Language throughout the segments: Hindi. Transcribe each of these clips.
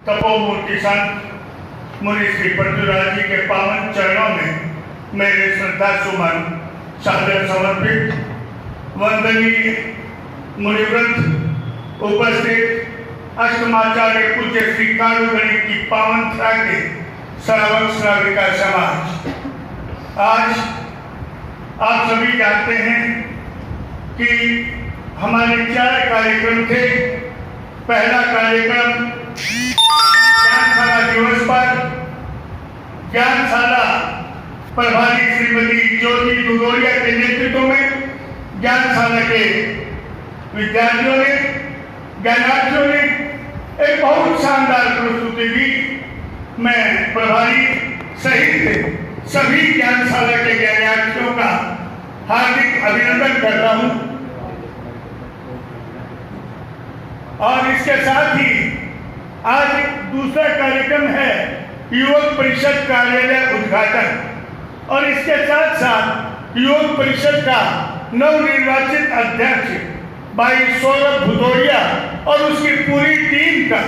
तपोमूर्ति संत मुनि श्री पृथ्वीराज जी के पावन चरणों में मेरे श्रद्धा सुमन सादर समर्पित। वंदनीय मुनिवृंद, उपस्थित अष्टमाचार्य पूज्य श्री कालू गणित की पावन धरा के श्रावक श्राविका समाज, आज आप सभी जानते हैं कि हमारे 4 कार्यक्रम थे। पहला कार्यक्रम ज्ञानशाला दिवस पर ज्ञानशाला प्रभारी श्रीमती ज्योति दुदोरिया के नेतृत्व में ज्ञानशाला के विद्यार्थियों ने, ज्ञानार्थियों ने एक बहुत शानदार प्रस्तुति दी। मैं प्रभारी सहित सभी ज्ञानशाला के ज्ञानार्थियों का हार्दिक अभिनंदन करता हूं। और इसके साथ ही आज दूसरा कार्यक्रम है युवक परिषद कार्यालय उद्घाटन, और इसके साथ साथ युवक परिषद का नवनिर्वाचित अध्यक्ष भाई सौरभ भदौरिया और उसकी पूरी टीम का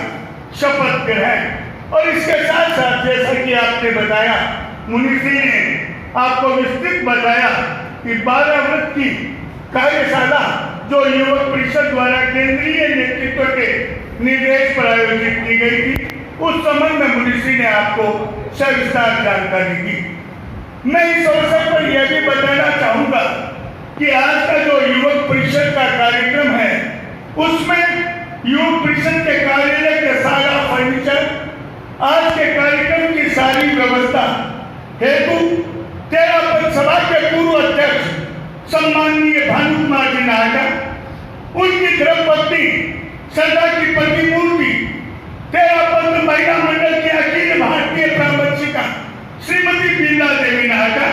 शपथ ग्रहण। और इसके साथ साथ जैसा कि आपने बताया, मुनिश्री ने आपको विस्तृत बताया कि 12 वर्ष की कार्यशाला जो युवक परिषद द्वारा केंद्रीय नेतृत्व के निर्देश पर आयोजित की गई थी, उस संबंध में मुनिश्री ने आपको सविस्तार जानकारी दी। मैं इस अवसर पर यह भी बताना चाहूंगा कि आज का जो युवक परिषद का कार्यक्रम है, उसमें युवक परिषद के कार्यालय के सारा फर्नीचर, आज के कार्यक्रम की सारी व्यवस्था हेतु 13 पद सभा के पूर्व अध्यक्ष सम्माननीय भानु कुमार जी नाहटा, उनकी धर्मपत्नी सरदा की प्रतिमूर्ति 13 पद महिला मंडल की अखिल भारतीय प्रावंशिका श्रीमती बीला देवी नाहटा,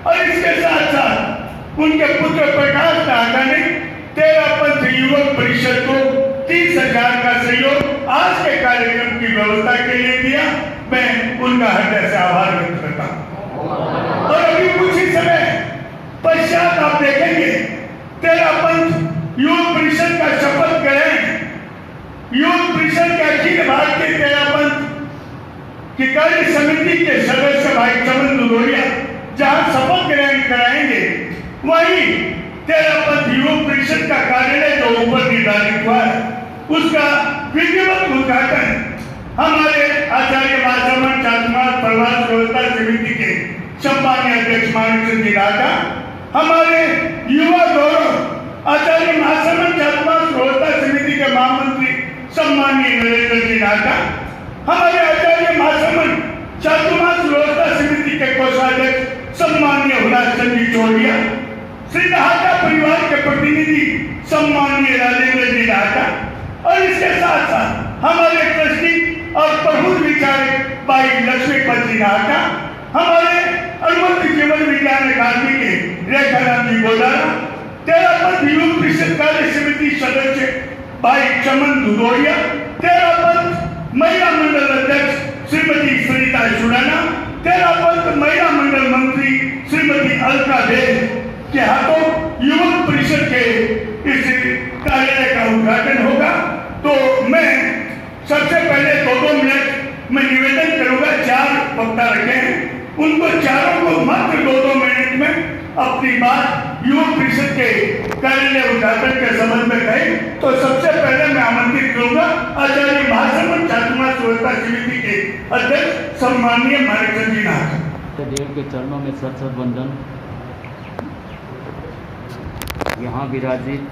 और इसके साथ साथ उनके पुत्र प्रकाश नाहटा ने 13 पद युवक परिषद को 30,000 का सहयोग आज के कार्यक्रम की व्यवस्था के लिए दिया। मैं उनका हृदय से आभार व्यक्त करता हूँ। और अभी कुछ ही समय पश्चात आप देखेंगे 13 पंथ युवक परिषद का शपथ ग्रहण, युवक परिषद के अखिल भारतीय 13 पंथ की कार्य समिति के सदस्य भाई चमन दुदोरिया जहां शपथ ग्रहण कराएंगे, वहीं 13 पंथ युवक परिषद का कार्यालय जो ऊपर निर्धारित हुआ है, उसका विधिवत उद्घाटन हमारे आचार्य महासमन चातुर्मास प्रवास व्यवस्था समिति के सम्मानीय अध्यक्ष मानसिंह जी नाहटा, हमारे युवा गौरव आचार्य महासमन चातुर्मास व्यवस्था समिति के महामंत्री सम्मानीय नरेंद्र जी नाहटा, हमारे आचार्य महासमन चातुर्मास व्यवस्था समिति के कोषाध्यक्ष सम्मानीय हुलासचंद जी चौड़िया, श्री नाहटा परिवार के प्रतिनिधि सम्मानीय राजेंद्र जी नाहटा, और इसके साथ साथ हमारे ट्रस्टी और प्रबुद्ध विचारक भाई लक्ष्मीपत जी नाहटा, हमारे अनुमति जीवन विज्ञान अकादमी के रेखाराम जी गोदारा, 13 पद युवक परिषद कार्य समिति सदस्य भाई चमन दुदोरिया, 13 पद महिला मंडल अध्यक्ष श्रीमती सुनीता सुराना, 13 पद महिला मंडल मंत्री श्रीमती अलका देव के हाथों युवक परिषद के इस कार्यालय का उद्घाटन होगा। तो मैं सबसे पहले 2-2 मिनट में निवेदन करूंगा, 4 वक्ता रखे हैं, उनको चारों को मात्र 2-2 मिनट में अपनी बात युवक परिषद के कार्यालय उद्घाटन के संबंध में कहें। तो सबसे पहले मैं आमंत्रित करूंगा आचार्य महासमन चातुर्मास व्यवस्था समिति के अध्यक्ष सम्माननीय मानिकचंद जी नाहटा। देव के चरणों में सत वंदन। यहाँ विराजित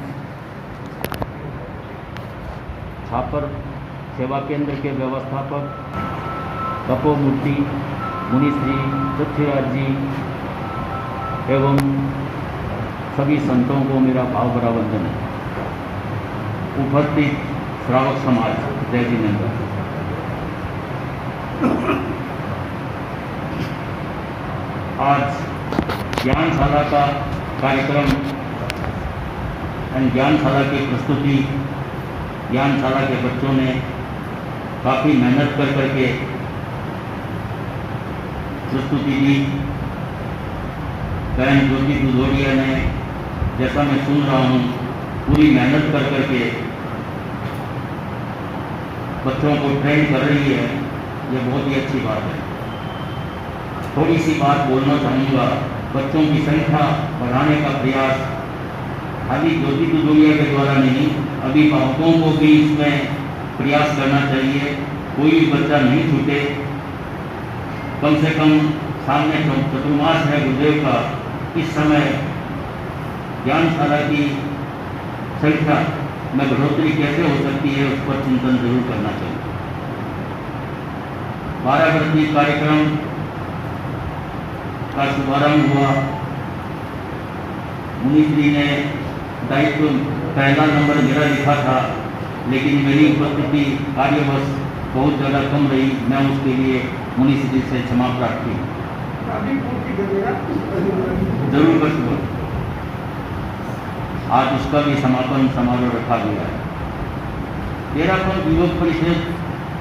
छापर सेवा केंद्र के व्यवस्थापक तपोमूर्ति मुनिश्री पृथ्वीराज जी एवं सभी संतों को मेरा भाव भरा वंदन है। उपस्थित श्रावक समाज, जय जिनेन्द्र। आज ज्ञानशाला का कार्यक्रम ज्ञानशाला की प्रस्तुति, ज्ञानशाला के बच्चों ने काफ़ी मेहनत कर करके प्रस्तुति दी। बहन ज्योति दुदोरिया ने, जैसा मैं सुन रहा हूँ, पूरी मेहनत कर करके बच्चों को ट्रेन कर रही है, ये बहुत ही अच्छी बात है। थोड़ी सी बात बोलना चाहूँगा, बच्चों की संख्या बढ़ाने का प्रयास खाली ज्योति दुदोलिया के द्वारा नहीं, अभिभावकों को भी इसमें प्रयास करना चाहिए। कोई भी बच्चा नहीं छूटे। कम से कम सामने चतुर्मास है गुरुदेव का, इस समय ज्ञानशाला की संख्या में बढ़ोतरी कैसे हो सकती है, उस पर चिंतन जरूर करना चाहिए। 12 वर्षीय कार्यक्रम का शुभारंभ हुआ। मुनिश्री ने दायित्व पहला नंबर मेरा लिखा था, लेकिन मेरी उपस्थिति कार्यवश बहुत ज़्यादा कम रही। मैं उसके लिए मुनिश्री से क्षमा प्रार्थी जरूर करूँगा। आज उसका भी समापन समारोह रखा गया है। 13पंथ युवक परिषद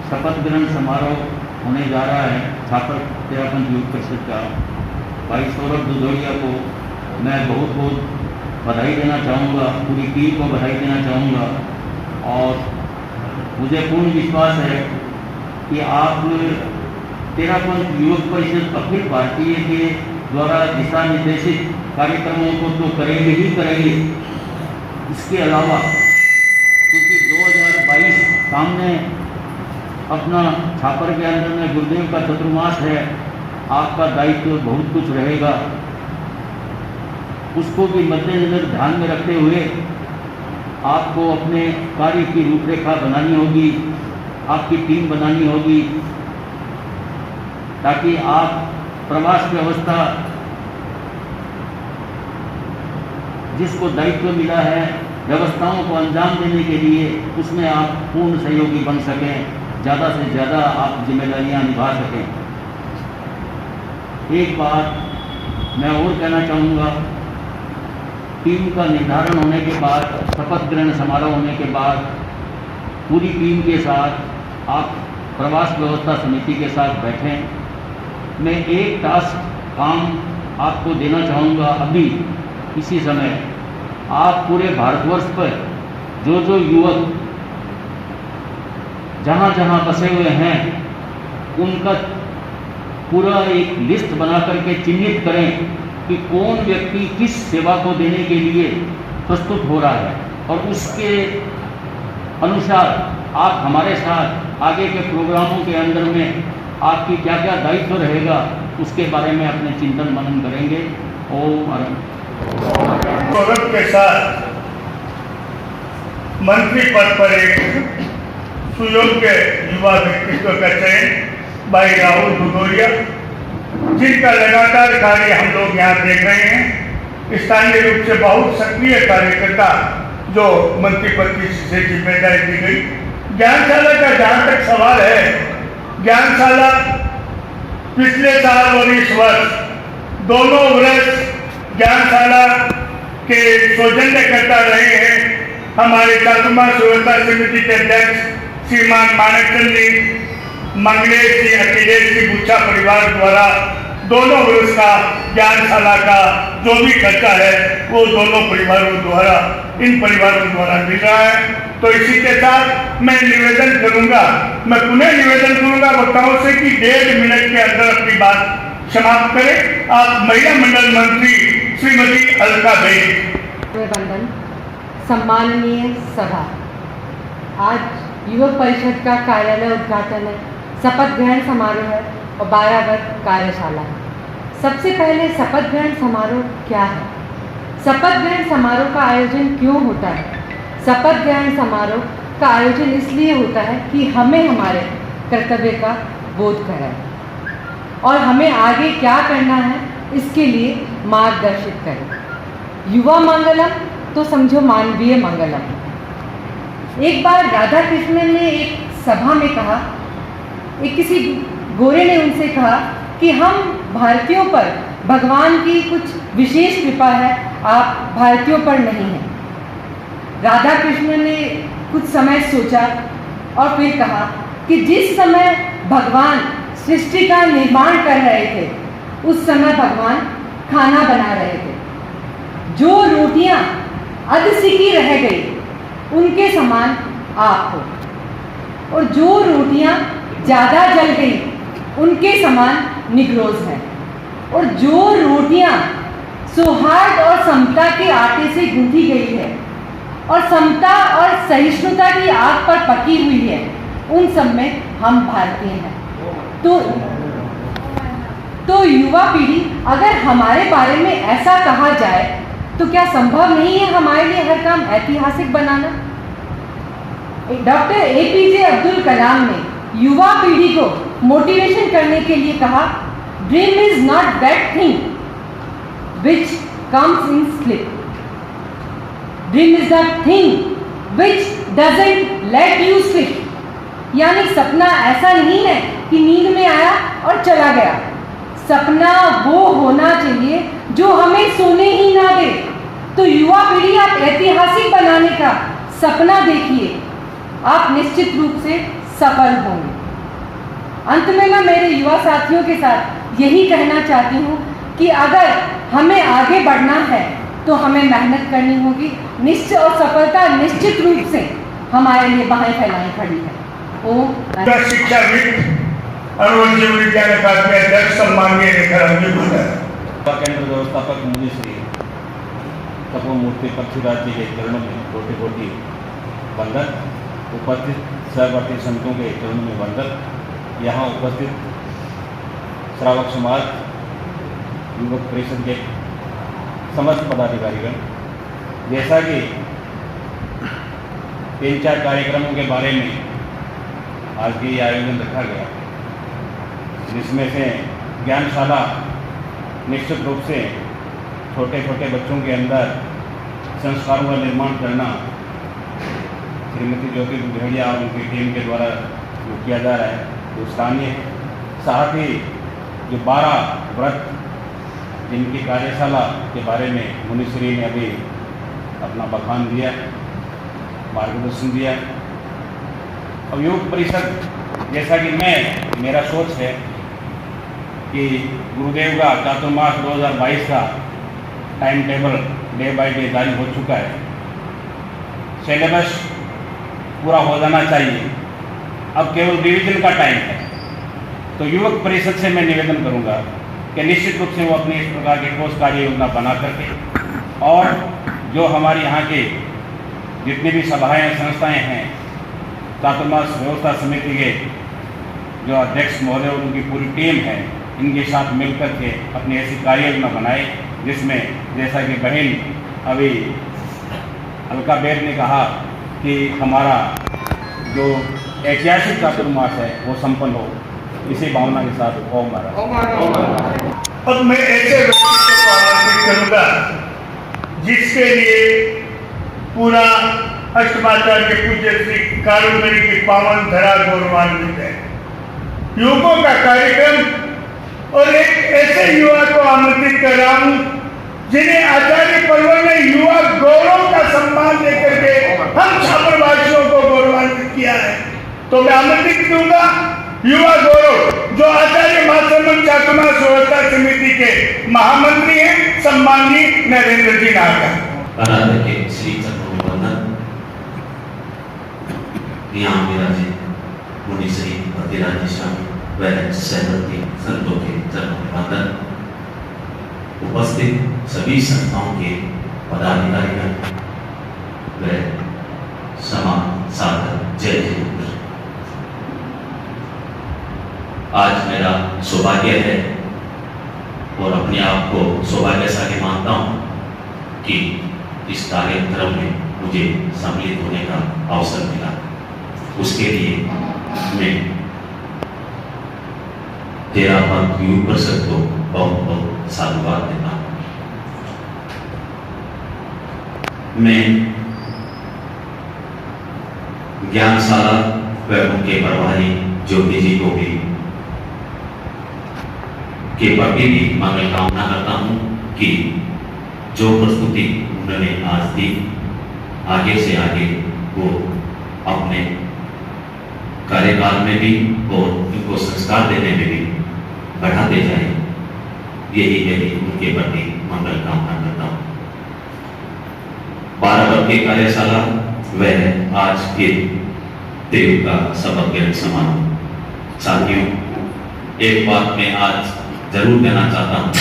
शपथ ग्रहण समारोह होने जा रहा है। छात्र 13पंथ युवक परिषद का भाई सौरभ दुदोलिया को मैं बहुत बहुत बधाई देना चाहूँगा, पूरी टीम को बधाई देना चाहूँगा। और मुझे पूर्ण विश्वास है कि आप 13पंथ युवक परिषद अखिल भारतीय के द्वारा दिशा निर्देशित कार्यक्रमों को तो करेंगे ही करेंगे। इसके अलावा क्योंकि 2022 सामने अपना छापर के अंदर में गुरुदेव का चतुर्मास है, आपका दायित्व बहुत कुछ रहेगा। उसको भी मद्देनजर ध्यान में रखते हुए आपको अपने कार्य की रूपरेखा बनानी होगी, आपकी टीम बनानी होगी, ताकि आप प्रवास व्यवस्था जिसको दायित्व मिला है व्यवस्थाओं को अंजाम देने के लिए, उसमें आप पूर्ण सहयोगी बन सकें, ज़्यादा से ज़्यादा आप जिम्मेदारियां निभा सकें। एक बात मैं और कहना चाहूँगा, टीम का निर्धारण होने के बाद, शपथ ग्रहण समारोह होने के बाद पूरी टीम के साथ आप प्रवास व्यवस्था समिति के साथ बैठें। मैं एक टास्क काम आपको देना चाहूँगा अभी इसी समय। आप पूरे भारतवर्ष पर जो जो युवक जहाँ जहाँ बसे हुए हैं उनका पूरा एक लिस्ट बना करके चिन्हित करें कि कौन व्यक्ति किस सेवा को देने के लिए प्रस्तुत हो रहा है, और उसके अनुसार आप हमारे साथ आगे के प्रोग्रामों के अंदर में आपकी क्या क्या दायित्व रहेगा उसके बारे में अपने चिंतन मनन करेंगे। ओम गौरव के साथ मंत्री पद पर एक सुयोग्य युवा व्यक्तित्व का चयन भाई राहुल दुदोलिया, जिनका लगातार कार्य हम लोग यहाँ देख रहे हैं। स्थानीय रूप से बहुत सक्रिय कार्यकर्ता जो मंत्री पद की से जिम्मेदारी दी गई। ज्ञानशाला का जहाँ तक सवाल है, ज्ञानशाला पिछले साल और इस वर्ष दोनों वर्ष ज्ञानशाला के सौजन्यकर्ता रहे हैं हमारे चातुर्मास व्यवस्था समिति के अध्यक्ष श्रीमान मानकचंद जी, मंगलेश जी, अखिलेश जी गुच्छा परिवार द्वारा दोनों वर्ष का ज्ञानशाला का जो भी खर्चा है वो दोनों परिवारों द्वारा, इन परिवारों द्वारा मिल रहा है। तो इसी के साथ मैं निवेदन करूंगा, मैं पुनः निवेदन करूंगा वक्ताओं से कि 1.5 मिनट के अंदर अपनी बात समाप्त करें। आप महिला मंडल मंत्री श्रीमती अलका बेग। वंदन। सम्माननीय सभा, आज युवक परिषद का कार्यालय उद्घाटन है, शपथ ग्रहण समारोह है और 12 वर्ग कार्यशाला है। सबसे पहले शपथ ग्रहण समारोह क्या है? शपथ ग्रहण समारोह का आयोजन क्यों होता है? शपथ ग्रहण समारोह का आयोजन इसलिए होता है कि हमें हमारे कर्तव्य का बोध कराए और हमें आगे क्या करना है इसके लिए मार्गदर्शित करें। युवा मंगलम तो समझो मानवीय मंगलम। एक बार राधा कृष्णन ने एक सभा में कहा, एक किसी गोरे ने उनसे कहा कि हम भारतीयों पर भगवान की कुछ विशेष कृपा है, आप भारतीयों पर नहीं हैं। राधा कृष्ण ने कुछ समय सोचा और फिर कहा कि जिस समय भगवान सृष्टि का निर्माण कर रहे थे उस समय भगवान खाना बना रहे थे। जो रोटियां अधसिकी रह गई उनके समान आप हो। और जो रोटियां ज़्यादा जल गई उनके समान निग्रोज हैं, और जो रोटियां सौहार्द और समता के आटे से गूंथी गई है और समता और सहिष्णुता की आग पर पकी हुई है, उन सब में हम भारतीय हैं। तो युवा पीढ़ी, अगर हमारे बारे में ऐसा कहा जाए तो क्या संभव नहीं है हमारे लिए हर काम ऐतिहासिक बनाना? डॉक्टर APJ अब्दुल कलाम ने युवा पीढ़ी को मोटिवेशन करने के लिए कहा, dream is not that thing which comes in sleep, dream is that thing which doesn't let you sleep. यानी सपना ऐसा नहीं है कि नींद में आया और चला गया। सपना वो होना चाहिए जो हमें सोने ही ना दे। तो युवा पीढ़ी, आप ऐतिहासिक बनाने का सपना देखिए, आप निश्चित रूप से सफल होंगे। अंत में मैं मेरे युवा साथियों के साथ यही कहना चाहती हूँ कि अगर हमें आगे बढ़ना है तो हमें मेहनत करनी होगी, निश्चित, और सफलता निश्चित रूप से हमारे लिए बाहें फैलाई खड़ी है। शिक्षाविद अनुवंशिक विज्ञान अकादमी अध्यक्ष सम्माननीय रेखाराम जी, केंद्र व्यवस्थापक मुनि श्री तपोमूर्ति पृथ्वीराज जी के चरणों में कोटि कोटि वंदन, उपस्थित सहवर्ती संतों के चरणों में वंदन, यहाँ उपस्थित श्रावक समाज, युवक परिषद के समस्त पदाधिकारीगण, जैसा कि 3-4 कार्यक्रमों के बारे में आज भी आयोजन रखा गया, जिसमें से ज्ञानशाला निश्चित रूप से छोटे छोटे बच्चों के अंदर संस्कारों का निर्माण करना श्रीमती ज्योति बुधेड़िया और उनकी टीम के द्वारा जो किया जा रहा है वो सराहनीय है। साथ ही जो 12 व्रत जिनकी कार्यशाला के बारे में मुनिश्री ने अभी अपना बखान दिया, मार्गदर्शन दिया। अब योग परिषद, जैसा कि मेरा सोच है कि गुरुदेव का चातुर्मास 2022 का time table day by day जारी हो चुका है, सिलेबस पूरा हो जाना चाहिए, अब केवल रिवीजन का टाइम है। तो युवक परिषद से मैं निवेदन करूंगा कि निश्चित रूप से वो अपनी इस प्रकार की ठोस कार्य योजना बना करके, और जो हमारी यहाँ के जितनी भी सभाएं संस्थाएं हैं, चातुर्मास व्यवस्था समिति के जो अध्यक्ष महोदय और उनकी पूरी टीम है, इनके साथ मिलकर के अपनी ऐसी कार्य योजना बनाए जिसमें, जैसा कि बहन अभी अलका बेग ने कहा कि हमारा जो ऐतिहासिक चातुर्मास है वो संपन्न हो, इसी भावना के साथ ओम महाराज। अब मैं ऐसे व्यक्ति को आमंत्रित करूंगा जिसके लिए पूरा अष्टमाचार्य के पूज्य श्री कारुमणि की पावन धरा गौरवान्वित है। युवकों का कार्यक्रम, और एक ऐसे युवा को आमंत्रित कर रहा हूं जिन्हें आचार्य पर्व ने युवा गौरव का सम्मान देकर के हम छात्रवासियों को गौरवान्वित किया है। तो मैं आमंत्रित दूंगा युवा गौरव, जो आचार्य महासम्मान चातुर्मास व्यवस्था समिति के महामंत्री हैं, सम्माननीय नरेंद्र जी नागर। आराध्य के श्री चरणों में वंदन। यहाँ मेरा जी मुनि श्री पतिराज स्वामी व सहवर्ती संतों के चरणों में वंदन। उपस्थित सभी संस्थाओं के पदाधिकारीगण व समाज साधक, जय जय। आज मेरा सौभाग्य है और अपने आप को सौभाग्यशाली मानता हूँ कि इस कार्यक्रम में मुझे सम्मिलित होने का अवसर मिला। उसके लिए मैं तेरा पंथ युग परिषद को बहुत बहुत साधुवाद देता हूँ। मैं ज्ञानशाला व उनके प्रभारी ज्योति जी को भी के प्रति भी मंगल कामना करता हूँ कि जो प्रस्तुति उन्होंने आज दी, आगे से आगे वो अपने कार्यकाल में भी और इनको संस्कार देने में भी बढ़ाते जाए, यही मेरी उनके प्रति मंगल कामना करता हूँ। 12 वर्ष की कार्यशाला वह आज के देव का शपथ ग्रहण समारोह। साथियों, एक बात मैं आज जरूर कहना चाहता हूँ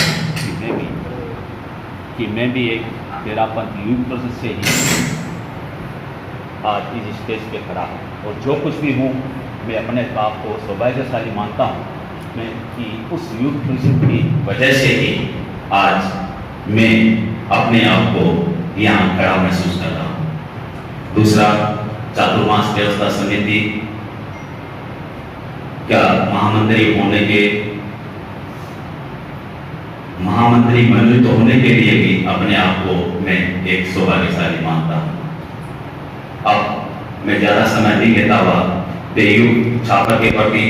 कि मैं भी एक तेरापंथ युग परिषद से ही आज इस स्टेज पे खड़ा हूँ, और जो कुछ भी हूँ मैं अपने आप को सौभाग्यशाली मानता हूँ मैं कि उस युग परिषद की वजह से ही आज मैं अपने आप को यहाँ खड़ा महसूस कर रहा हूँ। दूसरा, चातुर्मास व्यवस्था समिति का महामंत्री मंडल तो होने के लिए भी अपने आप को मैं एक सौभाग्यशाली मानता हूँ। अब मैं ज्यादा समय नहीं लेता हुआ देवयुग छापर के प्रति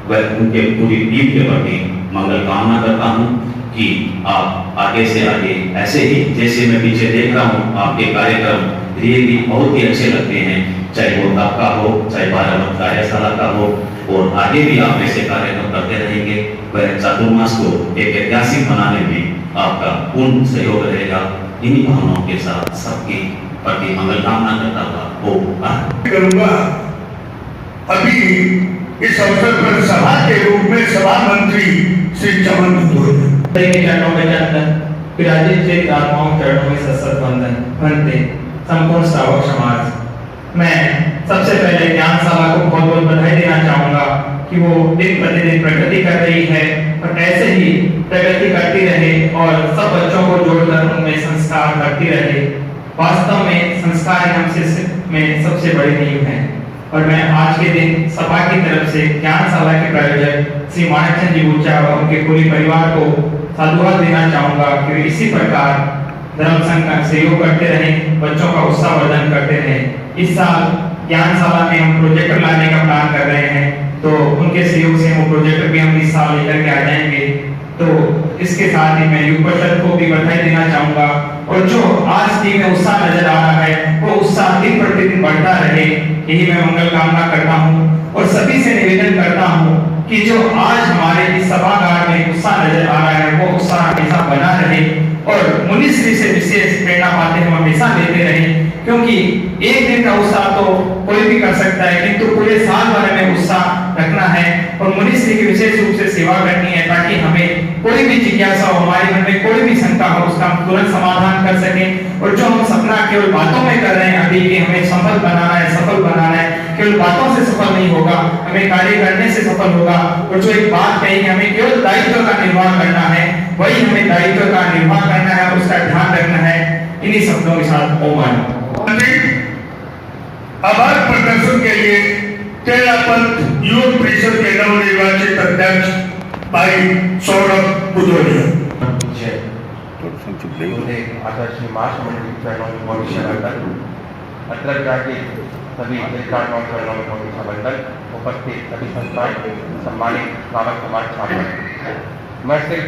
व उनके पूरी टीम के प्रति मंगल कामना करता हूँ कि आप आगे से आगे ऐसे ही, जैसे मैं पीछे देख रहा हूँ आपके कार्यक्रम धीरे धीरे बहुत ही अच्छे लगते हैं, चाहे वो आपका हो, चाहे 12 वर्ष कार्यशाला का हो, और आगे भी आप ऐसे कार्यक्रम करते रहेंगे। वह चातुर्मास को एक ऐतिहासिक बनाने में आपका पूर्ण सहयोग रहेगा। इन्हीं भावनाओं के साथ सबकी प्रति मंगल कामना करता हुआ करूंगा। अभी इस अवसर पर सभा के रूप में सभा मंत्री श्री चमन के चरणों में जानकर विराजित श्री आत्माओं चरणों में सत्सत वंदन बनते संपूर्ण श्रावक समाज। मैं सबसे पहले ज्ञानशाला को बहुत बहुत बधाई देना चाहूंगा कि वो दिन प्रतिदिन प्रगति कर रही है और ऐसे ही प्रगति करती रहे और सब बच्चों को जोड़कर उनमें संस्कार करती रहे। वास्तव में संस्कार हम में सबसे बड़ी नींव है। और मैं आज के दिन सभा की तरफ से ज्ञानशाला के प्रायोजक श्री माणकचंद जी ऊंचा और उनके पूरे परिवार को साधुवाद देना चाहूंगा कि वे इसी प्रकार धर्म संघ का सहयोग करते रहें, बच्चों का उत्साहवर्धन करते रहें। इस साल ज्ञानशाला में हम प्रोजेक्टर लाने का प्लान कर रहे हैं, तो उनके सहयोग से वो प्रोजेक्टर भी हम इस साल लेकर के आ जाएंगे। तो इसके साथ ही मैं युग परिषद को भी बधाई देना चाहूंगा, और जो आज टीम में उत्साह नजर आ रहा है वो उत्साह दिन प्रतिदिन बढ़ता रहे, यही मैं मंगल कामना करता हूँ। और सभी से निवेदन करता हूँ कि जो आज हमारे इस सभागार में उत्साह नजर आ रहा है वो उत्साह हमेशा बना रहे, और मुनिश्री से विशेष प्रेरणा पाते हम हमेशा लेते रहें, क्योंकि एक दिन का उत्साह तो कोई भी कर सकता है, किंतु पूरे साल भर में उत्साह रखना है और मुनिश्री की विशेष रूप से सेवा करनी है, ताकि हमें कोई भी जिज्ञासा हो, हमारे मन में कोई भी शंका हो, उसका हम तुरंत समाधान कर सकें। और जो हम सपना केवल बातों में कर रहे हैं अभी कि हमें सफल बनाना है, सफल बनाना है, केवल बातों से सफल नहीं होगा, हमें कार्य करने से सफल होगा। और जो एक बात कही कि हमें केवल दायित्व का निर्वाह करना है, वही हमें दायित्व का निर्वाह करना है, उसका ध्यान रखना है। इन्हीं शब्दों के साथ ओम। आभार प्रदर्शन के लिए तेरापंथ युवक परिषद के नवनिर्वाचित अध्यक्ष भाई सौरभ बुदोलिया। आदर्श मार्च मंडल के चरणों में भविष्य बंधन अत्र जाके सभी चरणों में भविष्य बंधन उपस्थित सभी संस्थाएं सम्मानित श्रावक समाज छात्र। मैं सिर्फ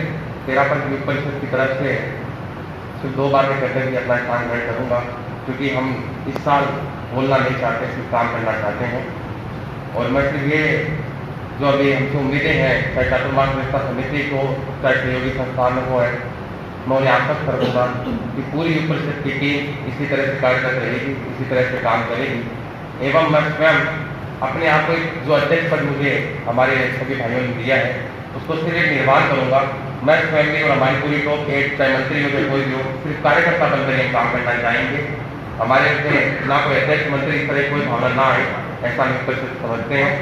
तेरापंथ युवक परिषद की तरफ से सिर्फ 2 बातें कहकर के अपना स्थान ग्रहण करूँगा, क्योंकि हम इस साल बोलना नहीं चाहते, सिर्फ काम करना चाहते हैं। और मैं सिर्फ ये जो अभी हमसे उम्मीदें हैं, चाहे चातुर्मास व्यवस्था समिति को, चाहे सहयोगी संस्थान हो है, मैं उन्हें आश्वस्त करूँगा कि पूरी युग परिषद की टीम इसी तरह से कार्य कर रहेगी, इसी तरह से काम करेगी। एवं मैं स्वयं अपने आप को जो अध्यक्ष पद मुझे हमारे सभी भाइयों ने दिया है उसको सिर्फ एक निर्माण करूँगा। मैं स्वयं भी और हमारी पूरी टॉप 8 चाहे मंत्री हो चाहे कोई भी हो, सिर्फ कार्यकर्ता बनकर हम काम करना चाहेंगे। हमारे से ना कोई अध्यक्ष मंत्री इस तरह कोई भावना ना आए, ऐसा हम परिषद समझते हैं।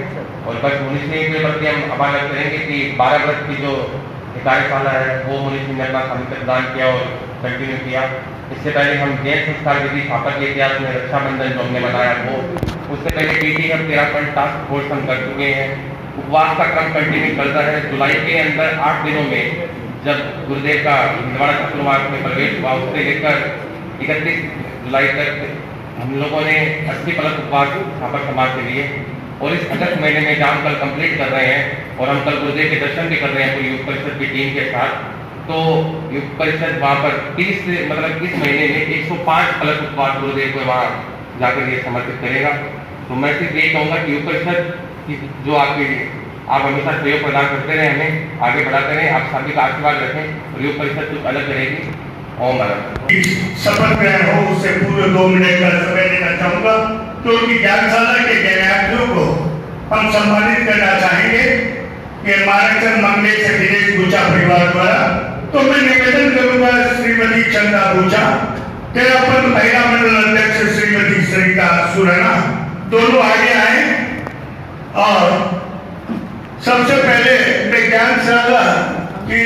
और बस मुनिश्री के प्रति हम आभार व्यक्त करेंगे कि 12 वर्ष की जो कार्यशाला है वो मुनिश्री ने अपना सामित्य प्रदान किया और कंटिन्यू किया। इससे पहले हम जैन संस्कार विधि स्थापना के इतिहास में रक्षाबंधन जो हमने बनाया वो, उससे पहले टीटी हम 13 टास्क फोर्स हम कर चुके हैं। उपवास का क्रम कंटिन्यू चलता है। जुलाई के अंदर 8 दिनों में जब गुरुदेव का निर्वाण चातुर्मास में प्रवेश हुआ, उससे लेकर 31 जुलाई तक हम लोगों ने 80 पलक उपवास छापर समाज के लिए, और इस अगस्त महीने में जहाँ कल कंप्लीट कर रहे हैं और हम कल गुरुदेव के दर्शन भी कर रहे हैं पूरी युग परिषद की टीम के साथ। तो युग परिषद वहाँ पर 30 मतलब इस महीने में 105 पलक उपवास गुरुदेव को वहाँ जाकर ये समर्पित करेगा। तो मैं सिर्फ ये कहूँगा कि युग परिषद की जो आप हमेशा सहयोग प्रदान करते रहे, हमें आगे बढ़ाते रहें, आप सभी का आशीर्वाद रखें और युग परिषद कुछ अलग करेगी। ओम। शपथ ग्रहण हो उससे पूर्व 2 मिनट का समय देना चाहूंगा। क्योंकि ज्ञानशाला के ज्ञानार्थियों को हम सम्मानित करना चाहेंगे कि माराचंद मंगलेश से दिनेश बूचा परिवार द्वारा। तो मैं निवेदन करूंगा श्रीमती चंदा बूचा, तेरापन महिला मंडल अध्यक्ष श्रीमती सरिता सुराना दोनों आगे आए। और सबसे पहले मैं ज्ञानशाला की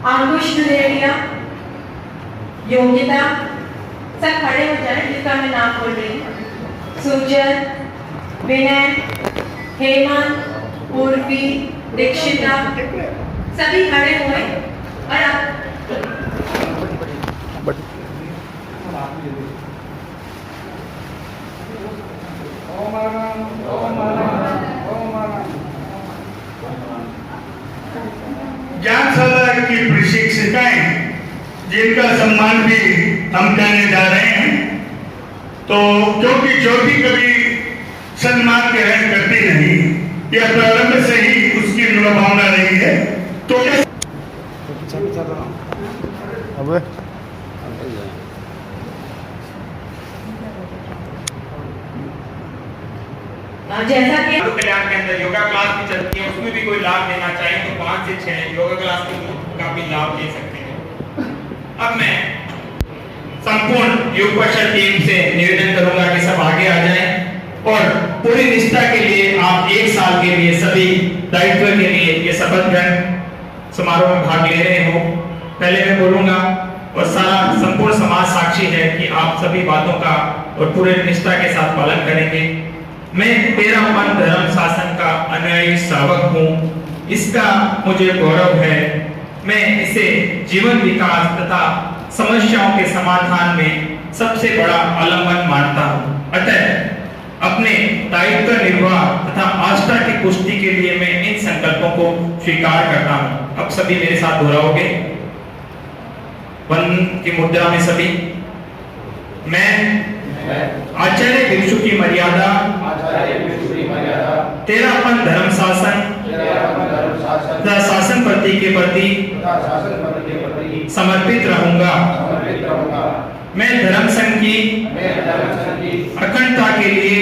अंकुश दुलेरिया, योगिता, सब खड़े हो जाए जिसका मैं नाम बोल रही हूँ। सुजन, विनय, हेमंत, उर्वी, दीक्षिता, सभी खड़े हुए। और अब ज्ञानशाला की प्रशिक्षिकाएं जिनका सम्मान भी हम करने जा रहे हैं। तो क्योंकि ज्योति कभी सम्मान ग्रहण करती नहीं, यह प्रारंभ से ही उसकी मनोभावना रही है। तो जैसा कि साधु कल्याण के अंदर योगा क्लास भी चलती है, उसमें भी कोई लाभ लेना चाहे तो 5 से 6 योगा क्लास का भी लाभ ले सकते हैं। अब मैं संपूर्ण योग परिषद टीम से निवेदन करूंगा कि सब आगे आ जाएं और पूरी निष्ठा के लिए आप 1 साल के लिए सभी दायित्व के लिए ये शपथ ग्रहण समारोह में भाग ले रहे हो। पहले मैं बोलूंगा और सारा संपूर्ण समाज साक्षी है कि आप सभी बातों का और पूरे निष्ठा के साथ पालन करेंगे। मैं 13 पंथ धर्म शासन का अनुयायी श्रावक हूँ, इसका मुझे गौरव है। मैं इसे जीवन विकास तथा समस्याओं के समाधान में सबसे बड़ा आलम्बन मानता हूँ। अतः अपने दायित्व निर्वाह तथा आस्था की पुष्टि के लिए मैं इन संकल्पों को स्वीकार करता हूँ। अब सभी मेरे साथ दोहराओगे वंदन की मुद्रा में सभी। मैं आचार्य भिक्षु की मर्यादा 13 पंथ धर्म शासन तथा शासन प्रति के प्रति समर्पित रहूंगा। मैं धर्म संघ की अखंडता के लिए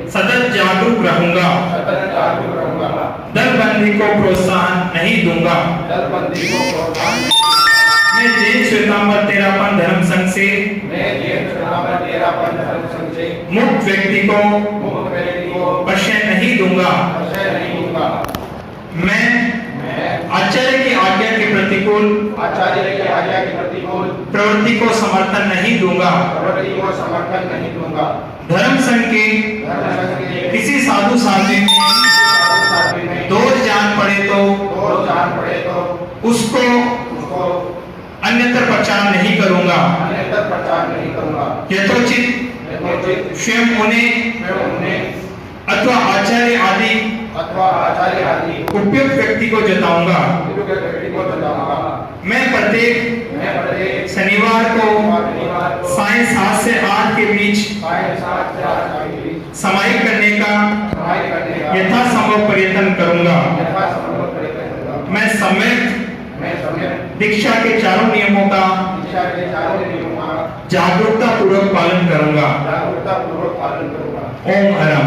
सतत जागरूक रहूंगा। दलबंदी को प्रोत्साहन नहीं दूंगा। मैं जैन श्वेतांबर 13 पंथ धर्म संघ से मुक्त व्यक्ति को पश्य नहीं दूंगा। मैं आचार्य की आज्ञा के प्रतिकूल प्रवृत्ति को समर्थन नहीं दूंगा। धर्म संघ के किसी साधु साध्वी में दोष जान पड़े तो उसको अन्यत्र प्रचार नहीं करूंगा। यथोचित स्वयं उन्हें अथवा आचार्य आदि उपयुक्त व्यक्ति को जताऊंगा। मैं प्रत्येक शनिवार को सायं 7 से 8 के बीच समाहित करने का यथासंभव प्रयत्न करूंगा। मैं सम्यक दीक्षा के चारों नियमों का जागरूकता पूर्वक पालन करूंगा। ओम हरम।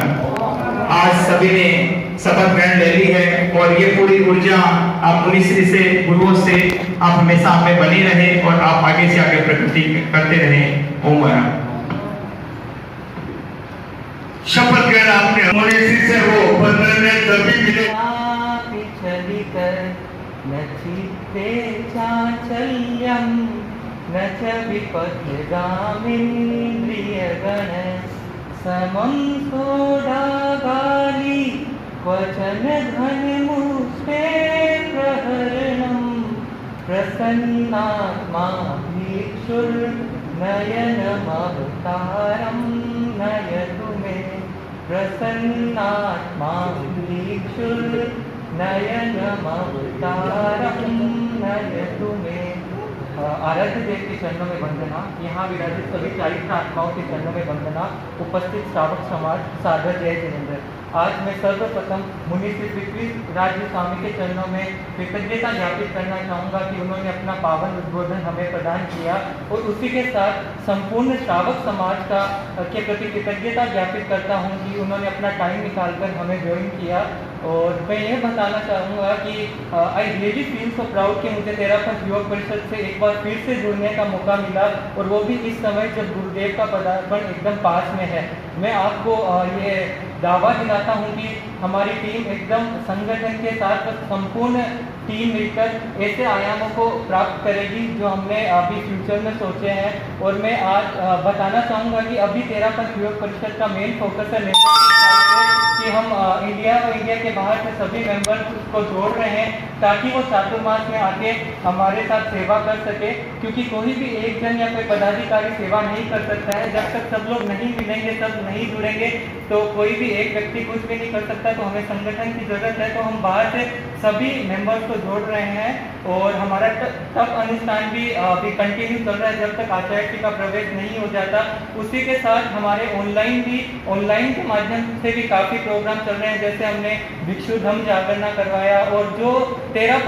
आज सभी ने शपथ ग्रहण ले ली है और ये पूरी ऊर्जा आप मुनिश्री से गुरुओं से आप हमेशा में बनी रहे और आप आगे से आगे प्रगति करते रहे। ओम हरम। शपथ ग्रहण आपने मुनिश्री से वो 15 में तभी मिले। न चित्ते चाचल्यं न च विपथगामिन्द्रियगण समं सोढागाली क्वचन धनमुष्टे प्रहरणं प्रसन्नात्मा भिक्षुर्नयनमवतारं नयतु मे प्रसन्नात्मा भिक्षुर्नयनमवतारं नयतु मे आराध्य देव के चरणों में वंदना, यहाँ विराजित सभी चारित्र आत्माओं के चरणों में वंदना, उपस्थित श्रावक समाज, सादर जय जिनेंद्र। आज मैं सर्वप्रथम मुनि श्री पृथ्वी राज स्वामी के चरणों में कृतज्ञता ज्ञापित करना चाहूँगा कि उन्होंने अपना पावन उद्बोधन हमें प्रदान किया, और उसी के साथ संपूर्ण श्रावक समाज के प्रति कृतज्ञता ज्ञापित करता हूँ कि उन्होंने अपना टाइम निकालकर हमें ज्वाइन किया। और मैं यह बताना चाहूँगा कि I really feel so proud कि मुझे 13 पंथ युवक परिषद से एक बार फिर से जुड़ने का मौका मिला, और वो भी इस समय जब गुरुदेव का पदार्पण एकदम पास में है। मैं आपको ये दावा दिलाता हूँ कि हमारी टीम एकदम संगठन के साथ संपूर्ण टीम मिलकर ऐसे आयामों को प्राप्त करेगी जो हमने अभी फ्यूचर में सोचे हैं। और मैं आज बताना चाहूँगा कि अभी 13 पंथ युवक परिषद का मेन फोकस है कि हम इंडिया और इंडिया के बाहर से सभी मेंबर्स को जोड़ रहे हैं ताकि वो चातुर्मास में आके हमारे साथ सेवा कर सके, क्योंकि कोई भी एक जन या कोई पदाधिकारी सेवा नहीं कर सकता है। जब तक सब लोग नहीं मिलेंगे, सब नहीं जुड़ेंगे, तो कोई भी एक व्यक्ति कुछ भी नहीं कर सकता। तो हमें संगठन की जरूरत है, तो हम बाहर से सभी मेंबर्स को जोड़ रहे हैं। और हमारा तब अनुष्ठान भी अभी कंटिन्यू चल रहा है जब तक आचार्य का प्रवेश नहीं हो जाता। उसी के साथ हमारे ऑनलाइन के माध्यम से भी काफ़ी प्रोग्राम चल रहे हैं, जैसे हमने भिक्षु धम्म जागरणा करवाया, और जो 13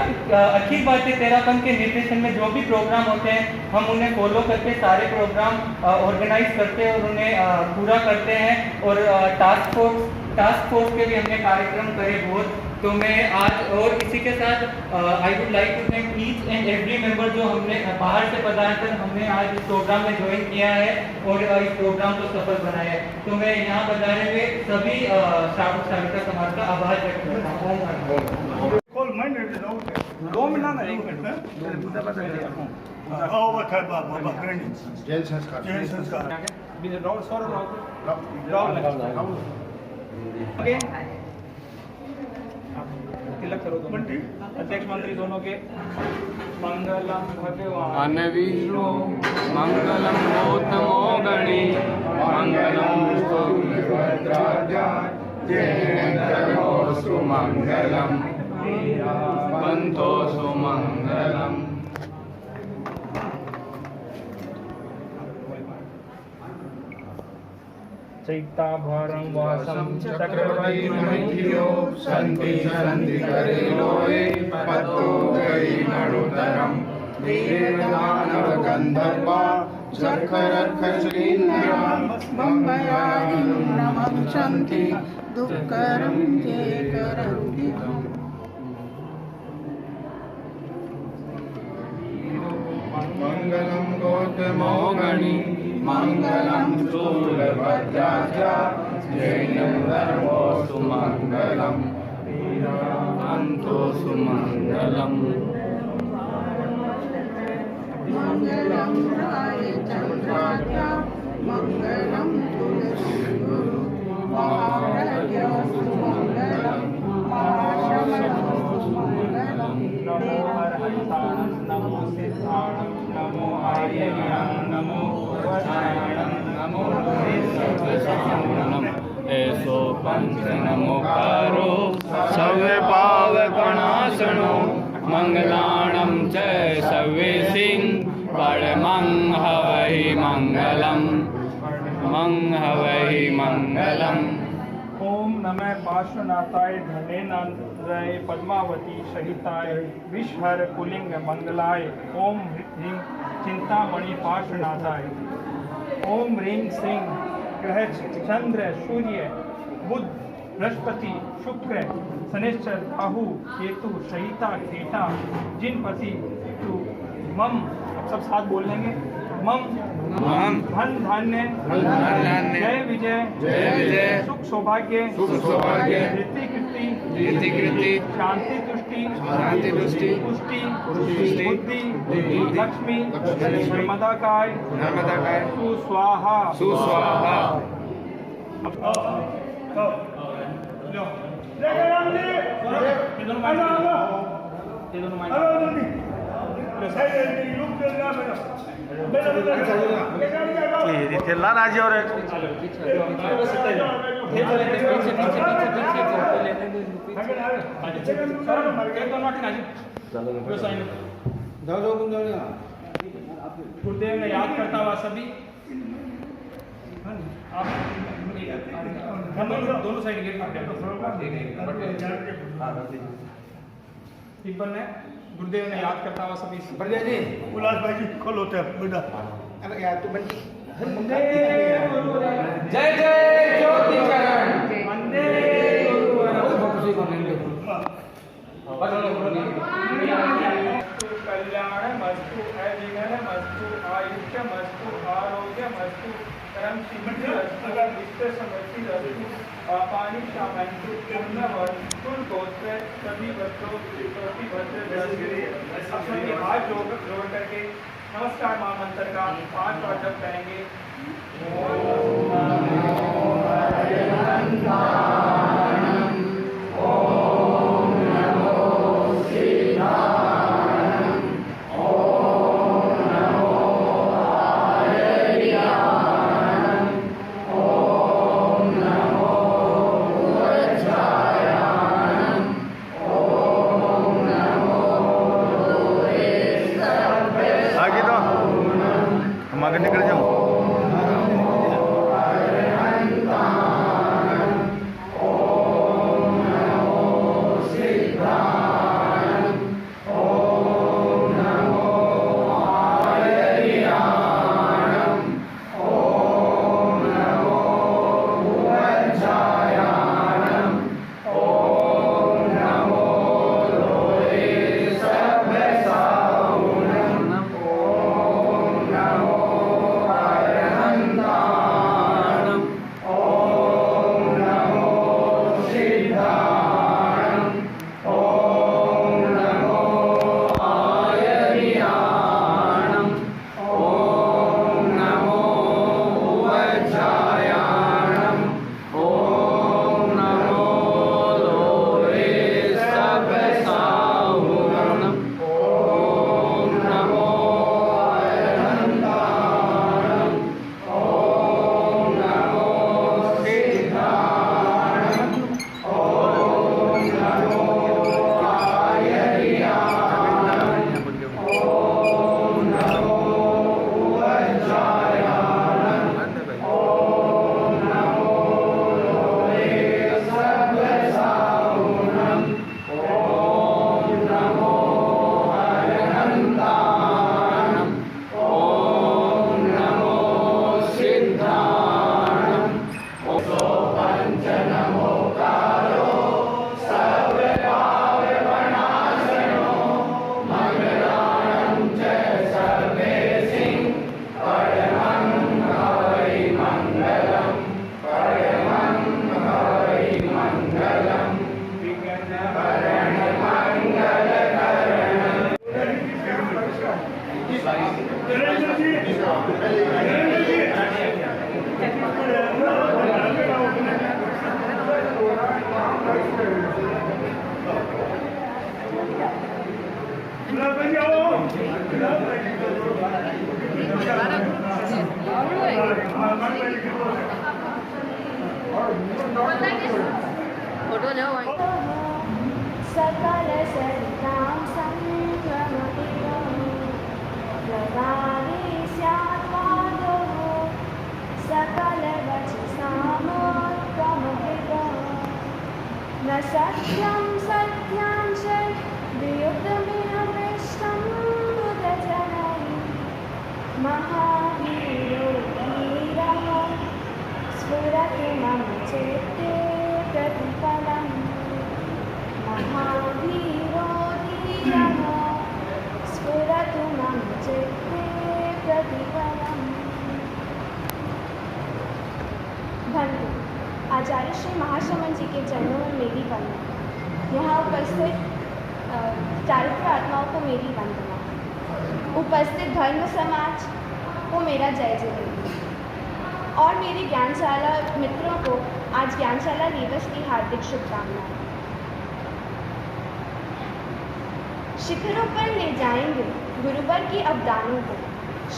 अखिल भारतीय 13 पंथ के निर्देशन में जो भी प्रोग्राम होते हैं हम उन्हें फॉलो करके सारे प्रोग्राम ऑर्गेनाइज करते हैं और उन्हें पूरा करते हैं। और टास्क फोर्स के भी हमने कार्यक्रम करे बहुत। तो मैं आज और इसी के साथ I would like to thank each and every member जो हमने बाहर से पदार्थ कर हमने आज इस प्रोग्राम में ज्वाइन किया है और इस प्रोग्राम को सफल बनाया है। तो मैं यहाँ बताने में सभी श्रावक श्राविका समाज का आभार व्यक्त करता हूँ। Call mine is out. 2 minute ना, 1 मिनट। आओ बता बाबा करनी जैन संस्कार जय संस्कार तिलक करो दो। अध्यक्ष मंत्री दोनों के मंगलम भगवान अनवीरो मंगलम गौतमो गणी मंगलम सुभद्राजा जयेन्द्रो सुमंगलम पंतो सुमंगलम। चैताभरं वासं चक्रवर्ती महियो संति संति करेलोए पतो गई नरोत्तरम वीरदानव गंधर्वा जखरखचलिन्द्रा मंगलानि शांति दुःखरं ये करन्ति। मंगलम गौतमो गणी मंगलम शूलभद्राजा जैनधर्मो सुमंगलम अंतो सुमंगलम। मंगलम राय चंद्राजा मंगलम तुलसी गुरु महाराज सुमंगलम महाशमनो सुमंगलम। नमो हरहंताणं नमो सिद्धाणं नमो आर्यज्ञानं नमो वज्रायणं नमो सर्वसारणं। ऐसो पंथ नमोकारो सव्य पावकणासनो मंगलाणं च सव्य सिंह परमं हवहि मंगलम हवहि मंगलम। ओम नमः पार्श्वनाथाय धनेन्द्राय पद्मावती सहिताय विषहर कुलिंग मंगलाय। ओम ह्रीं चिंतामणि पार्श्वनाथाय। ओम ह्रीं श्रीं ग्रह चंद्र सूर्य बुध बृहस्पति शुक्र शनिश्चर राहु केतु सहिता खेटा जिनपति तु मम। अब सब साथ बोल लेंगे। मम धन धान्य जय विजय सुख सौभाग्य रीति कृति शांति तुष्टि पुष्टि बुद्धि लक्ष्मी नर्मदा काय सुस्वाहा। ला राजी और चलो गुरुदेव ने याद करता हुआ सभी आप दोनों साइड गेट इकबाल ने गुरुदेव ने याद करता हुआ सभी उल्लास भाई जी खोलो होते हैं बेटा जय जय ज्योति चरण वंदे कल्याणमस्तु अविघ्नमस्तु आयुष्यमस्तु आरोग्यमस्तु परम सिद्धिरस्तु विश्व समृद्धिरस्तु पापानि शामन्तु पुण्यवन्तु कुल गोत्र सभी बच्चों प्रति बच्चे अपने हाथ जोड़ करके नमस्कार महामंत्र का 5 बार जप करेंगे। आगे निकल जाओ। सकल सरितां संगमतिरं प्रदाने स्यात्पादो सकल वचसामोत्तमहितं न सत्यं सत्यां च वियुक्तमिह पृष्ठं बुधजनैः महावीरो धीरः स्फुरतु मम चित्ते प्रतिफलम् महावीरो धीरः स्फुरतु मम चित्ते प्रतिफलम्। बंधु, आचार्य श्री महाश्रमण जी के चरणों में मेरी वंदना। यहाँ उपस्थित चारित्र आत्माओं को मेरी वंदना। उपस्थित धर्म समाज को मेरा जय जयकार और मेरे ज्ञानशाला मित्रों को आज ज्ञानशाला दिवस की हार्दिक शुभकामनाएं। शिखरों पर ले जाएंगे गुरुवर की अवदानों को,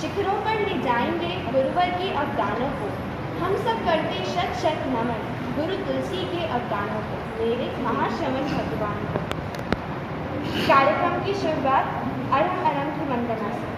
शिखरों पर ले जाएंगे गुरुवर की अवदानों को। हम सब करते शत शत नमन गुरु तुलसी के अवदानों को, मेरे महाश्रमण भगवान को। कार्यक्रम की शुरुआत अरम अरम की वंदना से।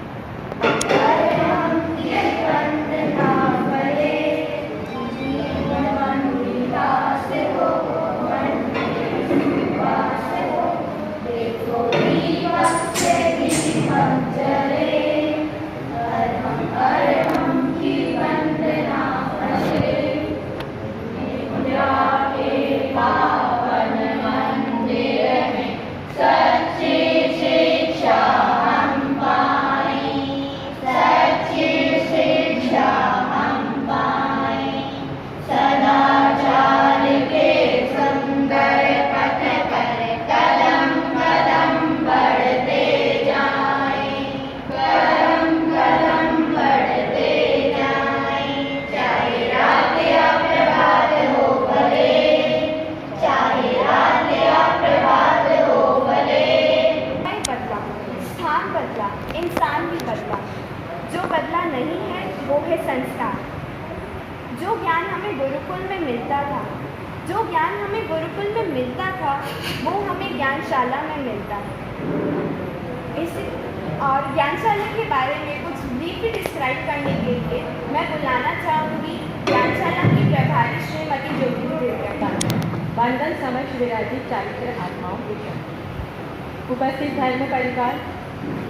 इंसान भी बदला। जो बदला नहीं है वो है संस्कार। जो ज्ञान हमें गुरुकुल में मिलता था वो हमें ज्ञानशाला में मिलता है। और ज्ञानशाला के बारे में कुछ ब्रीफली डिस्क्राइब करने के लिए मैं बुलाना चाहूँगी ज्ञानशाला की प्रभारी श्रीमती ज्योति देवव्रता। वंदन समक्ष विराजित चारित्र आत्माओं के शब्द। उपस्थित धर्म परिवार,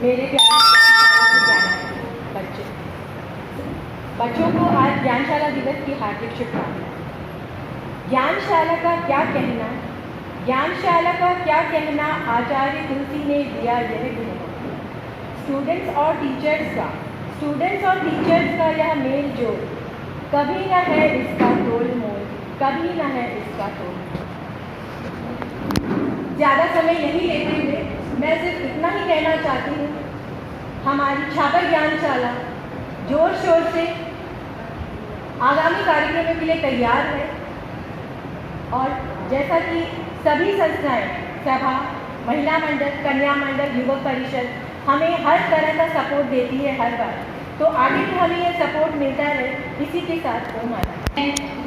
मेरे बच्चों को आज ज्ञानशाला दिवस की हार्दिक शुभकामनाएं। ज्ञानशाला का क्या कहना आचार्य तुलसी ने दिया यह गुण। स्टूडेंट्स और टीचर्स का यह मेल जोल, कभी न है इसका तोल मोल, कभी न है इसका तोल। ज़्यादा समय नहीं लेते हुए मैं सिर्फ इतना ही कहना चाहती हूँ, हमारी छापर ज्ञानशाला जोर शोर से आगामी कार्यक्रमों के लिए तैयार है। और जैसा कि सभी संस्थाएं, सभा, महिला मंडल, कन्या मंडल, युवक परिषद हमें हर तरह का सपोर्ट देती है हर बार, तो आगे भी हमें ये सपोर्ट मिलता रहे, इसी के साथ ओम माता।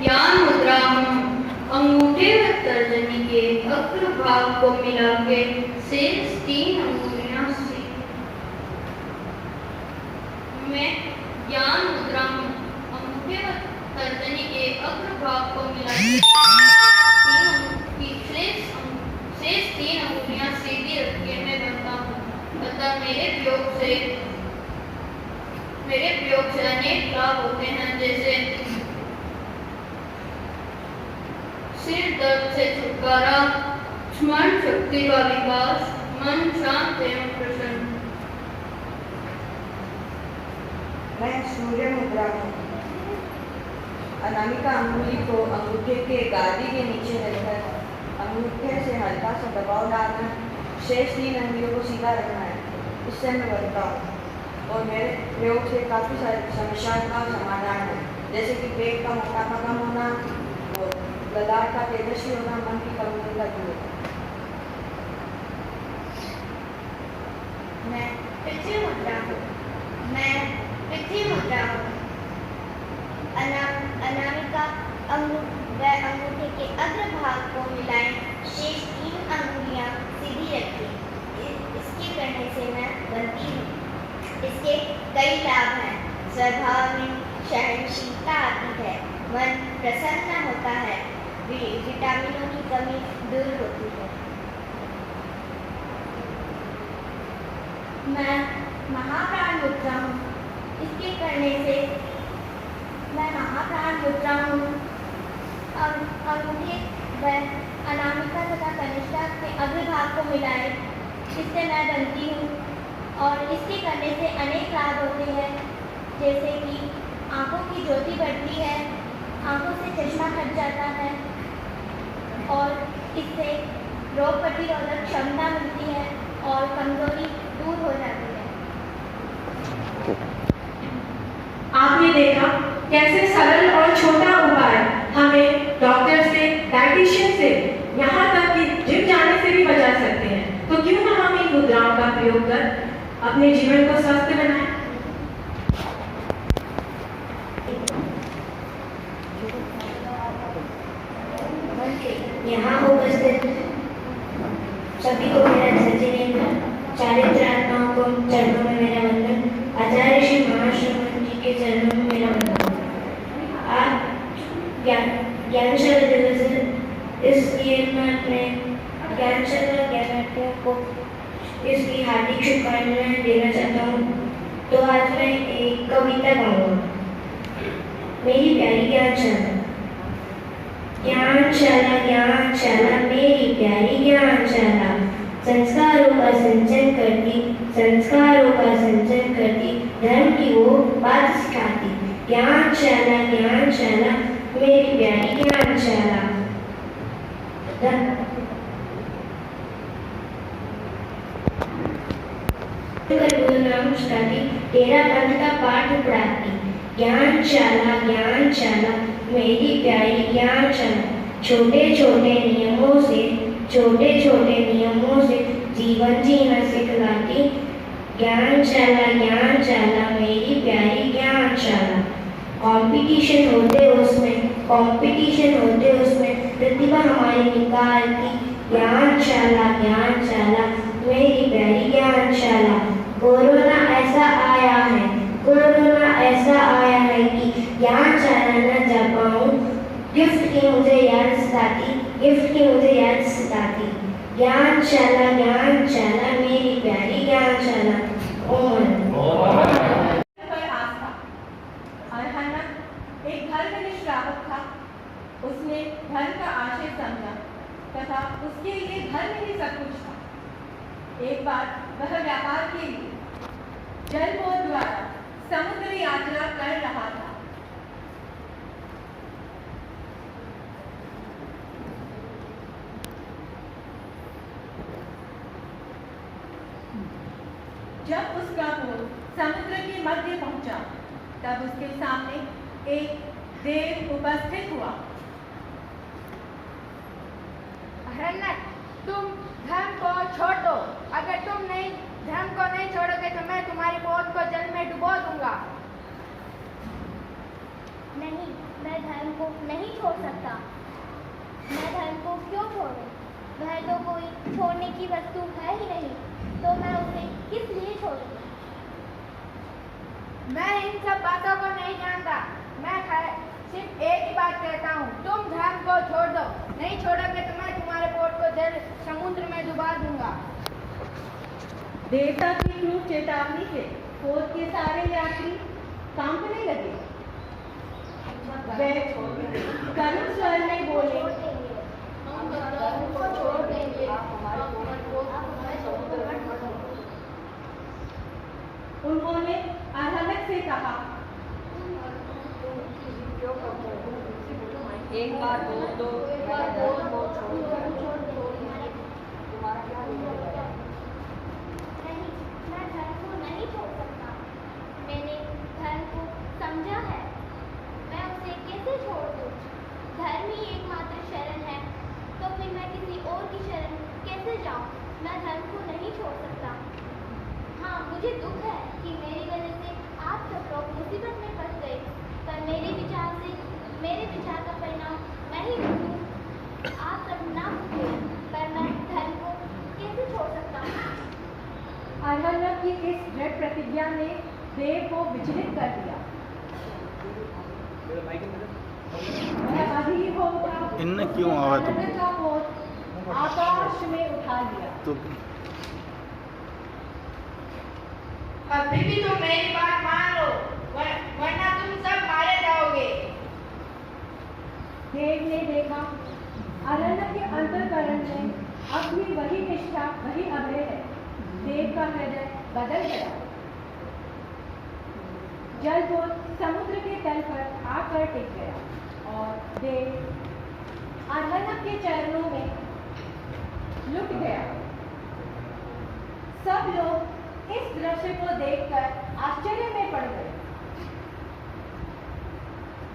ज्ञान मुद्रा अंगूठे व तर्जनी के अग्र भाग को मिला के शेष 3 अंगुलियां से मैं ज्ञान मुद्रा अंगूठे व तर्जनी के अग्र भाग को मिला के शेष 3 अंगुलियां सीधी रख के मैं बनता हूँ। अतः मेरे प्रयोग से अनेक लाभ होते हैं, जैसे सिर दर्द से छुटकारा, स्मरण शक्ति का विकास, मन शांत एवं प्रसन्न। मैं सूर्य मुद्रा हूँ। अनामिका अंगुली को अंगूठे के गादी के नीचे रखकर अंगूठे से हल्का सा दबाव डालना, शेष 3 अंगुलियों को सीधा रखना है, इससे मैं बनता हूँ। और मेरे प्रयोग से काफ़ी सारी समस्याओं का समाधान है, जैसे कि पेट का मोटापा कम होना और ललाट का तेजस्वी होना, मन की कमजोरी का दूर। मैं पृथ्वी मुद्रा हूँ। अनामिका अंगूठे के अग्र भाग को मिलाएं, शेष 3 अंगुलियां सीधी रखें। इसके करने से मैं बनती हूँ। इसके कई लाभ हैं। स्वभाव में सहनशीलता आती है, मन प्रसन्न होता है, विटामिनों की कमी दूर होती है। मैं महाप्राण मुद्रा हूँ। इसके करने से मैं महाप्राण मुद्रा हूँ। अंगूठे व अनामिका तथा कनिष्ठा के अग्रभाग को मिलाए, इससे मैं बनती हूँ। और इसके करने से अनेक लाभ होते हैं, जैसे कि आँखों की ज्योति बढ़ती है, आँखों से चश्मा हट जाता है और इससे रोग प्रतिरोधक क्षमता मिलती है और कमजोरी दूर हो जाती है। आपने देखा कैसे सरल और छोटा उपाय हमें डॉक्टर से, डाइटिशियन से, यहाँ तक कि जिम जाने से भी बचा सकते हैं। तो क्यों ना हम इन मुद्राओं का प्रयोग कर अपने जीवन को स्वस्थ बनाएं। यहाँ उपस्थित सभी को मेरा सचिन चारित्र आत्माओं को चरणों में मेरा वंदन। आचार्य श्री महाश्रमण जी के चरणों में मेरा वंदन। आज ज्ञानशाला दिवस है, इसलिए मैं अपने ज्ञानशाला ज्ञानार्थियों को इसकी हार्दिक शुभकामनाएं देना चाहता हूँ। तो आज मैं एक कविता गाऊंगा। मेरी प्यारी ज्ञानशाला। ज्ञानशाला ज्ञानशाला मेरी प्यारी ज्ञानशाला, संस्कारों का सिंचन करती, संस्कारों का सिंचन करती, धर्म की वो बात सिखाती। ज्ञानशाला ज्ञानशाला मेरी प्यारी ज्ञानशाला। नाम सिखाती, तेरा पंथ का पाठ पढ़ाती। ज्ञानशाला ज्ञानशाला मेरी प्यारी ज्ञानशाला, छोटे छोटे नियमों से, छोटे छोटे नियमों से जीवन जीना सिखलाती। ज्ञानशाला ज्ञानशाला मेरी प्यारी ज्ञानशाला। कंपटीशन होते उसमें प्रतिभा हमारी निखारती। ज्ञानशाला ज्ञानशाला मेरी प्यारी ज्ञानशाला। कोरोना ऐसा आया है कि ज्ञानशाला न जा पाऊं, गिफ्ट की मुझे याद सताती। ज्ञानशाला ज्ञानशाला मेरी प्यारी ज्ञानशाला। अरहन्ना एक धर्मनिष्ठ श्रावक था। उसने धर्म का आशय समझा तथा उसके लिए धर्म ही सब कुछ था। एक बार वह व्यापार के लिए जलपोत द्वारा समुद्र यात्रा कर रहा था। जब उसका पोत समुद्र के मध्य पहुंचा, तब उसके सामने एक देव उपस्थित हुआ। अरहन्ना, तुम धर्म को छोड़ दो। अगर तुम धर्म को नहीं छोड़ोगे तो मैं तुम्हारी पोत को जल में डुबो दूंगा। नहीं, मैं धर्म को नहीं छोड़ सकता। मैं धर्म को क्यों छोड़ूं? वह तो कोई छोड़ने की वस्तु है ही नहीं, तो मैं उसे किस लिए छोड़ूं? मैं इन सब बातों को नहीं जानता। मैं सिर्फ एक ही बात कहता हूँ, तुम धर्म को छोड़ दो। नहीं छोड़ोगे तो मैं तुम्हारे पोत को जल समुद्र में डुबा दूंगा। देवता की क्रूर चेतावनी से पोत के सारे यात्री कांपने लगे। वे करुण स्वर में बोले, उन्होंने अरहन्ना से कहा, एक बार बोल दो, मैं धर्म को छोड़ दूंगा। तुम्हारा क्या होगा? नहीं, मैं धर्म को नहीं छोड़ सकता। मैंने धर्म को समझा है, मैं उसे कैसे छोड़ दूं? धर्म ही एकमात्र शरण है, तो फिर मैं किसी और की शरण कैसे जाऊं? मैं धर्म को नहीं छोड़ सकता। हाँ, मुझे दुख है कि मेरी वजह से आप सब लोग मुसीबत में फंस गए, पर मेरे विचार का परिणाम मैं ही भुगतूं। आप सब ना भूले, पर मैं धर्म को कैसे छोड़ सकता हूँ? अरहन्ना की इस दृढ़ प्रतिज्ञा ने देव को विचलित कर दिया। वह अभी होगा इनने क्यों आवा तुम? अरहन्ना का पोत आकाश में उठा लिया। अभी भी तुम मेरी बात मान लो, वरना तुम सब मारे जाओगे। देव ने देखा अरहन्ना के अंतःकरण में अपनी वही निष्ठा, वही अभय है। देव का हृदय बदल गया। जलपोत समुद्र के तल पर आकर टिक गया और देव अरहन्ना के चरणों में लुट गया। सब लोग इस दृश्य को देखकर आश्चर्य में पड़ गए।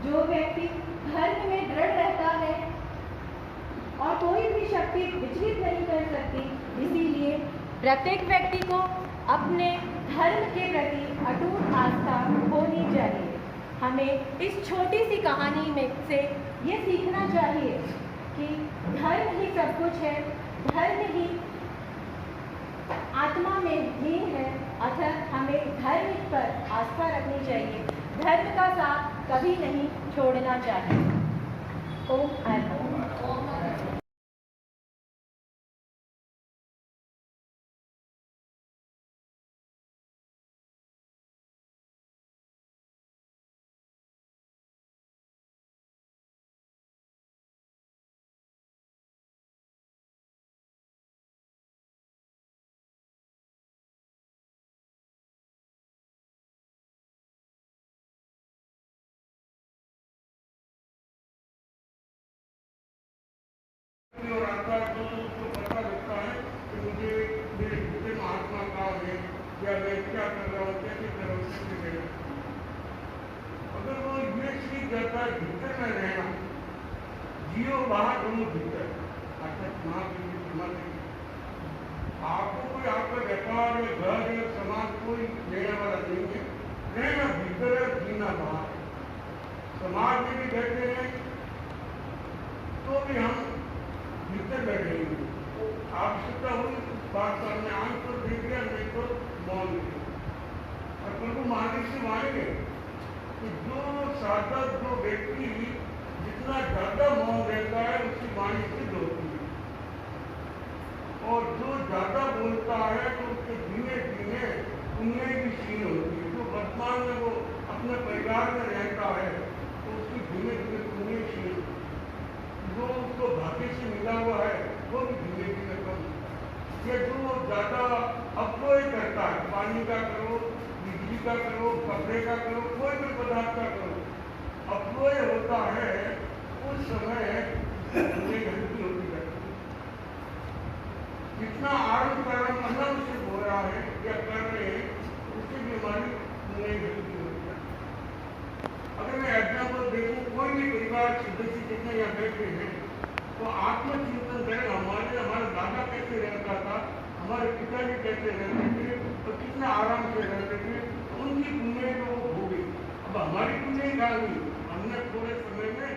जो व्यक्ति धर्म में दृढ़ रहता है और कोई भी शक्ति विचलित नहीं कर सकती, इसीलिए प्रत्येक व्यक्ति को अपने धर्म के प्रति अटूट आस्था होनी चाहिए। हमें इस छोटी सी कहानी में से ये सीखना चाहिए कि धर्म ही सब कुछ है, धर्म ही आत्मा में लीन है, अतः हमें धर्म पर आस्था रखनी चाहिए। धर्म का साथ कभी नहीं छोड़ना चाहिए। ओम ऐ और आता है तो उसको पता लगता है कि मुझे मेरे भीतर महात्मा का है या मैं क्या कर रहा हूँ, कैसे कर रहा हूँ, कैसे कर रहा हूँ। अगर वो ये सीख जाता है भीतर में रहना, जियो बाहर दोनों भीतर, अर्थात आपको कोई आपका व्यापार या घर या समाज कोई लेने वाला नहीं है। रहना भीतर है, जीना बाहर। समाज में भी बैठे हैं तो भी हम भीतर बैठे हैं। आवश्यकता हुई बात करने आंख तो देख लिया, नहीं तो मौन लिया। और प्रभु माने से मानेंगे कि जो साधक, जो व्यक्ति जितना ज्यादा मौन रहता है उसकी वाणी सिद्ध होती है, और जो ज्यादा बोलता है तो उसके धीमे धीमे उनमें भी क्षीण होती है। जो वर्तमान में वो अपने परिवार में रहता है तो उसकी धीमे धीमे उनमें क्षीण होती है। जो उसको भाग्य से मिला हुआ है वो भी धीमे धीमे कम होता है। या जो ज्यादा अपव्यय करता है, पानी का करो, बिजली का करो, कपड़े का करो, कोई भी पदार्थ का करो, अपव्यय होता है, उस समय गलती होती है। जितना आरंभ कारण अनम से हो रहा है या कर रहे हैं, उससे भी हमारी गलती होती है। अगर मैं एग्जाम्पल देखूं, कोई भी परिवार सदस्य जितने यहाँ बैठे हैं तो आत्मचिंतन करें, हमारे दादा कैसे रहता था, हमारे पिताजी कैसे रहते थे, तो कितना आराम से रहते थे, उनकी पुण्य तो वो हो गई। अब हमारी पुण्य कहाँ हुई? हमने थोड़े समय में